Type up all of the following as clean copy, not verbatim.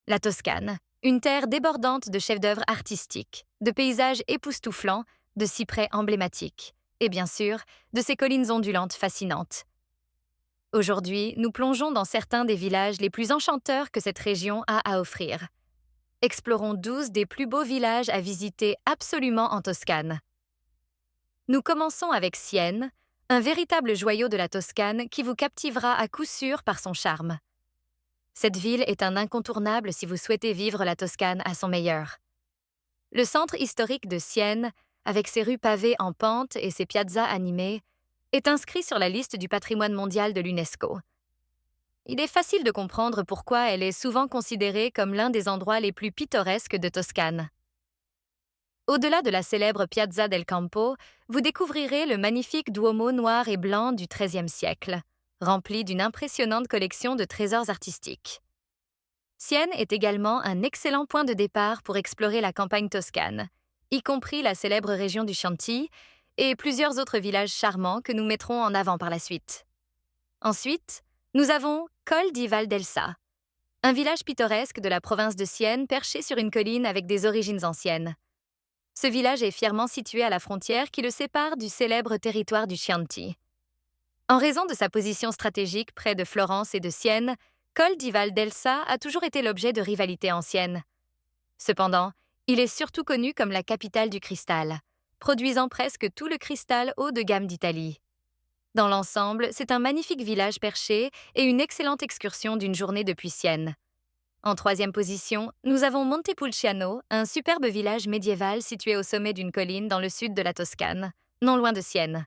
La Toscane, une terre débordante de chefs-d'œuvre artistiques, de paysages époustouflants, de cyprès emblématiques, et bien sûr, de ses collines ondulantes fascinantes. Aujourd'hui, nous plongeons dans certains des villages les plus enchanteurs que cette région a à offrir. Explorons 12 des plus beaux villages à visiter absolument en Toscane. Nous commençons avec Sienne, un véritable joyau de la Toscane qui vous captivera à coup sûr par son charme. Cette ville est un incontournable si vous souhaitez vivre la Toscane à son meilleur. Le centre historique de Sienne, avec ses rues pavées en pente et ses piazzas animées, est inscrit sur la liste du patrimoine mondial de l'UNESCO. Il est facile de comprendre pourquoi elle est souvent considérée comme l'un des endroits les plus pittoresques de Toscane. Au-delà de la célèbre Piazza del Campo, vous découvrirez le magnifique Duomo noir et blanc du XIIIe siècle, rempli d'une impressionnante collection de trésors artistiques. Sienne est également un excellent point de départ pour explorer la campagne toscane, y compris la célèbre région du Chianti et plusieurs autres villages charmants que nous mettrons en avant par la suite. Ensuite, nous avons Col di Valdelsa, un village pittoresque de la province de Sienne perché sur une colline avec des origines anciennes. Ce village est fièrement situé à la frontière qui le sépare du célèbre territoire du Chianti. En raison de sa position stratégique près de Florence et de Sienne, Col di Valdelsa a toujours été l'objet de rivalités anciennes. Cependant, il est surtout connu comme la capitale du cristal, produisant presque tout le cristal haut de gamme d'Italie. Dans l'ensemble, c'est un magnifique village perché et une excellente excursion d'une journée depuis Sienne. En troisième position, nous avons Montepulciano, un superbe village médiéval situé au sommet d'une colline dans le sud de la Toscane, non loin de Sienne.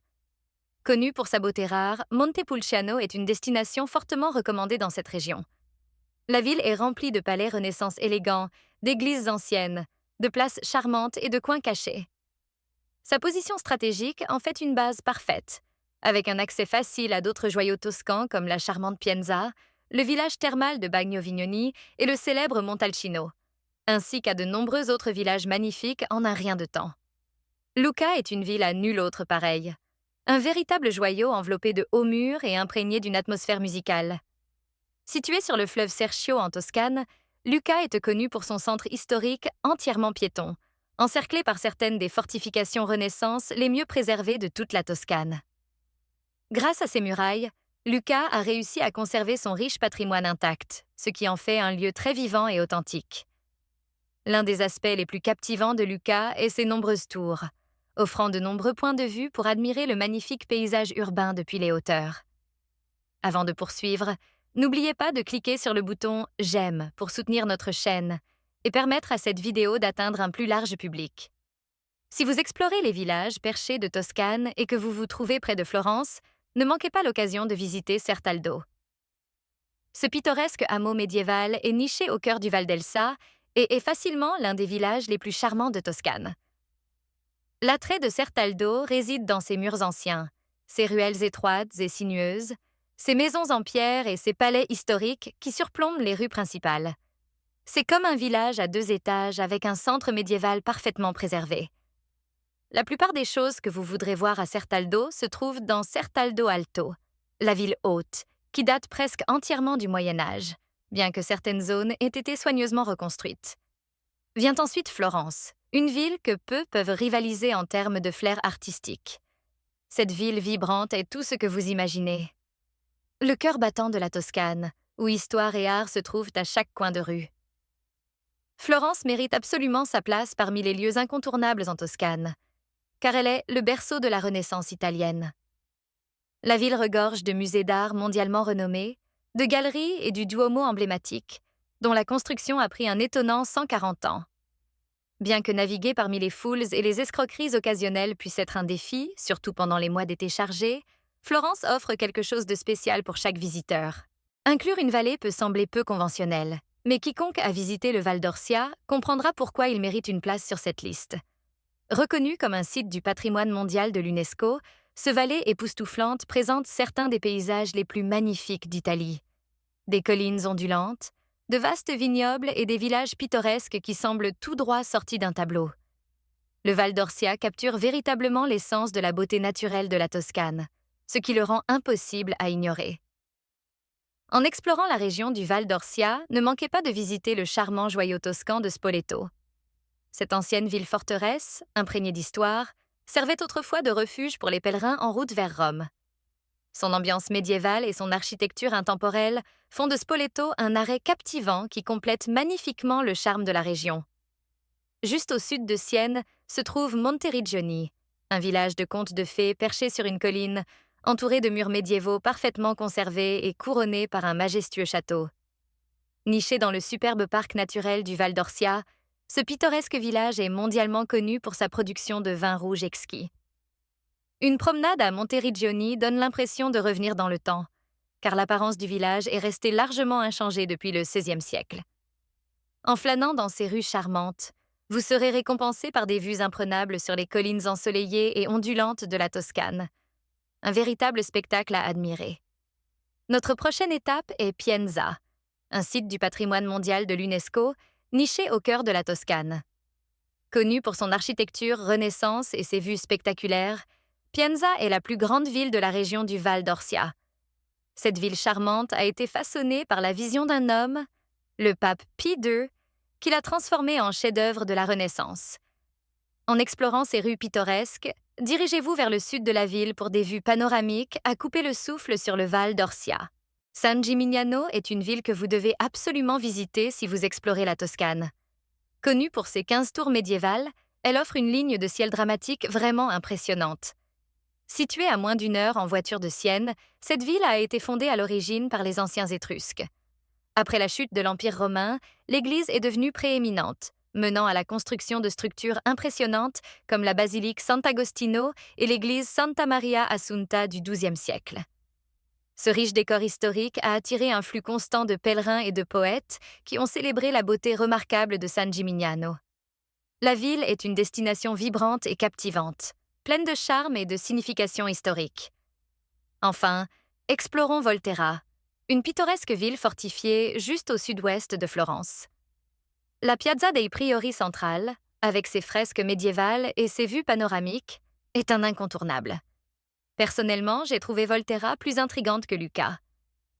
Connu pour sa beauté rare, Montepulciano est une destination fortement recommandée dans cette région. La ville est remplie de palais Renaissance élégants, d'églises anciennes, de places charmantes et de coins cachés. Sa position stratégique en fait une base parfaite, avec un accès facile à d'autres joyaux toscans comme la charmante Pienza, le village thermal de Bagno Vignoni et le célèbre Montalcino, ainsi qu'à de nombreux autres villages magnifiques en un rien de temps. Lucca est une ville à nulle autre pareille. Un véritable joyau enveloppé de hauts murs et imprégné d'une atmosphère musicale. Situé sur le fleuve Serchio en Toscane, Lucca est connu pour son centre historique entièrement piéton, encerclé par certaines des fortifications Renaissance les mieux préservées de toute la Toscane. Grâce à ses murailles, Lucca a réussi à conserver son riche patrimoine intact, ce qui en fait un lieu très vivant et authentique. L'un des aspects les plus captivants de Lucca est ses nombreuses tours, offrant de nombreux points de vue pour admirer le magnifique paysage urbain depuis les hauteurs. Avant de poursuivre, n'oubliez pas de cliquer sur le bouton « J'aime » pour soutenir notre chaîne et permettre à cette vidéo d'atteindre un plus large public. Si vous explorez les villages perchés de Toscane et que vous vous trouvez près de Florence, ne manquez pas l'occasion de visiter Certaldo. Ce pittoresque hameau médiéval est niché au cœur du Val d'Elsa et est facilement l'un des villages les plus charmants de Toscane. L'attrait de Certaldo réside dans ses murs anciens, ses ruelles étroites et sinueuses, ses maisons en pierre et ses palais historiques qui surplombent les rues principales. C'est comme un village à 2 étages avec un centre médiéval parfaitement préservé. La plupart des choses que vous voudrez voir à Certaldo se trouvent dans Certaldo Alto, la ville haute, qui date presque entièrement du Moyen Âge, bien que certaines zones aient été soigneusement reconstruites. Vient ensuite Florence, une ville que peu peuvent rivaliser en termes de flair artistique. Cette ville vibrante est tout ce que vous imaginez. Le cœur battant de la Toscane, où histoire et art se trouvent à chaque coin de rue. Florence mérite absolument sa place parmi les lieux incontournables en Toscane, car elle est le berceau de la Renaissance italienne. La ville regorge de musées d'art mondialement renommés, de galeries et du Duomo emblématique, dont la construction a pris un étonnant 140 ans. Bien que naviguer parmi les foules et les escroqueries occasionnelles puisse être un défi, surtout pendant les mois d'été chargés, Florence offre quelque chose de spécial pour chaque visiteur. Inclure une vallée peut sembler peu conventionnel, mais quiconque a visité le Val d'Orcia comprendra pourquoi il mérite une place sur cette liste. Reconnu comme un site du patrimoine mondial de l'UNESCO, ce vallée époustouflante présente certains des paysages les plus magnifiques d'Italie. Des collines ondulantes, de vastes vignobles et des villages pittoresques qui semblent tout droit sortis d'un tableau. Le Val d'Orcia capture véritablement l'essence de la beauté naturelle de la Toscane, ce qui le rend impossible à ignorer. En explorant la région du Val d'Orcia, ne manquez pas de visiter le charmant joyau toscan de Spoleto. Cette ancienne ville-forteresse, imprégnée d'histoire, servait autrefois de refuge pour les pèlerins en route vers Rome. Son ambiance médiévale et son architecture intemporelle font de Spoleto un arrêt captivant qui complète magnifiquement le charme de la région. Juste au sud de Sienne se trouve Monteriggioni, un village de contes de fées perché sur une colline, entouré de murs médiévaux parfaitement conservés et couronné par un majestueux château. Niché dans le superbe parc naturel du Val d'Orcia, ce pittoresque village est mondialement connu pour sa production de vins rouges exquis. Une promenade à Monteriggioni donne l'impression de revenir dans le temps, car l'apparence du village est restée largement inchangée depuis le XVIe siècle. En flânant dans ces rues charmantes, vous serez récompensé par des vues imprenables sur les collines ensoleillées et ondulantes de la Toscane. Un véritable spectacle à admirer. Notre prochaine étape est Pienza, un site du patrimoine mondial de l'UNESCO, niché au cœur de la Toscane. Connue pour son architecture Renaissance et ses vues spectaculaires, Pienza est la plus grande ville de la région du Val d'Orcia. Cette ville charmante a été façonnée par la vision d'un homme, le pape Pie II, qui l'a transformée en chef-d'œuvre de la Renaissance. En explorant ces rues pittoresques, dirigez-vous vers le sud de la ville pour des vues panoramiques à couper le souffle sur le Val d'Orcia. San Gimignano est une ville que vous devez absolument visiter si vous explorez la Toscane. Connue pour ses 15 tours médiévales, elle offre une ligne de ciel dramatique vraiment impressionnante. Située à moins d'1 heure en voiture de Sienne, cette ville a été fondée à l'origine par les anciens Étrusques. Après la chute de l'Empire romain, l'église est devenue prééminente, menant à la construction de structures impressionnantes comme la basilique Sant'Agostino et l'église Santa Maria Assunta du XIIe siècle. Ce riche décor historique a attiré un flux constant de pèlerins et de poètes qui ont célébré la beauté remarquable de San Gimignano. La ville est une destination vibrante et captivante, pleine de charme et de signification historique. Enfin, explorons Volterra, une pittoresque ville fortifiée juste au sud-ouest de Florence. La Piazza dei Priori centrale, avec ses fresques médiévales et ses vues panoramiques, est un incontournable. Personnellement, j'ai trouvé Volterra plus intrigante que Lucca.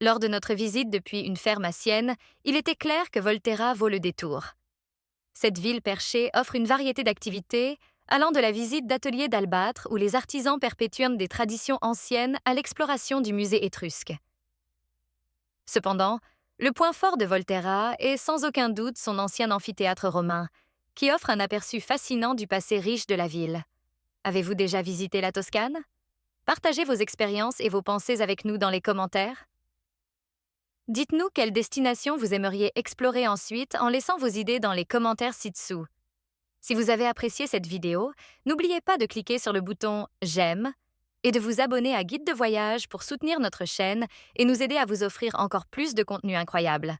Lors de notre visite depuis une ferme à Sienne, il était clair que Volterra vaut le détour. Cette ville perchée offre une variété d'activités, allant de la visite d'ateliers d'albâtre où les artisans perpétuent des traditions anciennes à l'exploration du musée étrusque. Cependant, le point fort de Volterra est sans aucun doute son ancien amphithéâtre romain, qui offre un aperçu fascinant du passé riche de la ville. Avez-vous déjà visité la Toscane? Partagez vos expériences et vos pensées avec nous dans les commentaires. Dites-nous quelle destination vous aimeriez explorer ensuite en laissant vos idées dans les commentaires ci-dessous. Si vous avez apprécié cette vidéo, n'oubliez pas de cliquer sur le bouton « J'aime » et de vous abonner à Guide de voyage pour soutenir notre chaîne et nous aider à vous offrir encore plus de contenu incroyable.